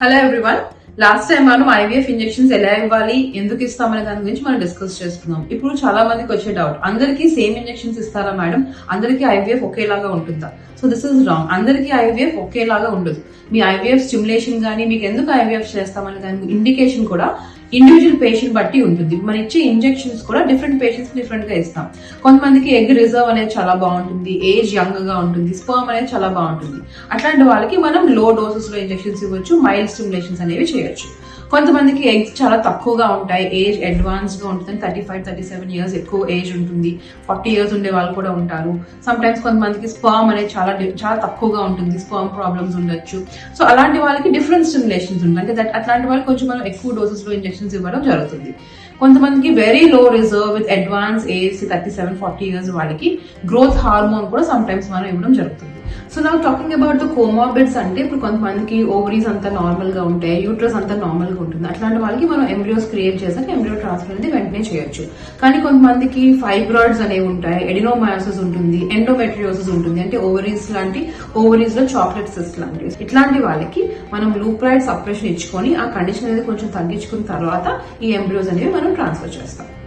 Hello everyone, last time మనం IVF injections ఎలా ఇవ్వాలి, ఎందుకు ఇస్తామనే దాని గురించి మనం డిస్కస్ చేసుకున్నాం. ఇప్పుడు చాలా మందికి వచ్చే డౌట్, అందరికీ సేమ్ ఇంజెక్షన్స్ ఇస్తారా మేడం, అందరికీ ఐవీఎఫ్ ఒకేలాగా ఉంటుందా? So this is wrong. అందరికీ ఐవీఎఫ్ ఒకేలాగా ఉండదు. మీ ఐవీఎఫ్ స్టిమ్యులేషన్ కానీ మీకు ఎందుకు ఐవీఎఫ్ చేస్తామనే దాని ఇండికేషన్ కూడా ఇండివిజువల్ పేషెంట్ బట్టి ఉంటుంది. మనం ఇచ్చే ఇంజెక్షన్స్ కూడా డిఫరెంట్ పేషెంట్స్ డిఫరెంట్ గా ఇస్తాం. కొంతమందికి ఎగ్ రిజర్వ్ అనేది చాలా బాగుంటుంది, ఏజ్ యంగ్ గా ఉంటుంది, స్పర్మ్ అనేది చాలా బాగుంటుంది. అట్లాంటి వాళ్ళకి మనం లో డోసెస్ లో ఇంజెక్షన్స్ ఇవ్వచ్చు, మైల్డ్ స్టిమ్యులేషన్స్ అనేవి చేయొచ్చు. కొంతమందికి ఎగ్స్ చాలా తక్కువగా ఉంటాయి, ఏజ్ అడ్వాన్స్ గా ఉంటుంది, 35-37 ఇయర్స్ ఎక్కువ ఏజ్ ఉంటుంది, 40 ఇయర్స్ ఉండే వాళ్ళు కూడా ఉంటారు. సమ్ టైమ్స్ కొంతమందికి స్పర్మ్ అనేది చాలా తక్కువగా ఉంటుంది, స్పర్మ్ ప్రాబ్లమ్స్ ఉండొచ్చు. సో అలాంటి వాళ్ళకి డిఫరెంట్ స్టిమ్యులేషన్స్ ఉంటాయి. అంటే అట్లాంటి వాళ్ళకి కొంచెం మనం ఎక్కువ డోసెస్ లో ఇంజెక్షన్స్ ఇవ్వడం జరుగుతుంది. కొంతమందికి very low reserve with advance age 37-40 years వాళ్ళకి గ్రోత్ హార్మోన్ కూడా సమ్ టైమ్స్ మనం ఇవ్వడం జరుగుతుంది. సో నా టాకింగ్ అబౌట్ ద కోమార్బిడ్స్ అంటే ఇప్పుడు కొంతమందికి ఓవరీస్ అంతా నార్మల్ గా ఉంటాయి, యూట్రస్ అంతా నార్మల్ గా ఉంటుంది. అట్లాంటి వాళ్ళకి మనం ఎంబ్రియోస్ క్రియేట్ చేసాక ఎంబ్రియో ట్రాన్స్ఫర్ అనేది వెంటనే చేయొచ్చు. కానీ కొంతమందికి ఫైబ్రాయిడ్స్ అనేవి ఉంటాయి, ఎడినోమయోసిస్ ఉంటుంది, ఎండోమెట్రియోసిస్ ఉంటుంది, అంటే ఓవరీస్ లో చాక్లెట్ సిస్ట్ లాంటివి. ఇట్లాంటి వాళ్ళకి మనం లూప్రాయిడ్ సప్రెషన్ ఇచ్చుకొని ఆ కండిషన్ అనేది కొంచెం తగ్గించుకున్న తర్వాత ఈ ఎంబ్రియోస్ అనేవి మనం ట్రాన్స్ఫర్ చేస్తాం.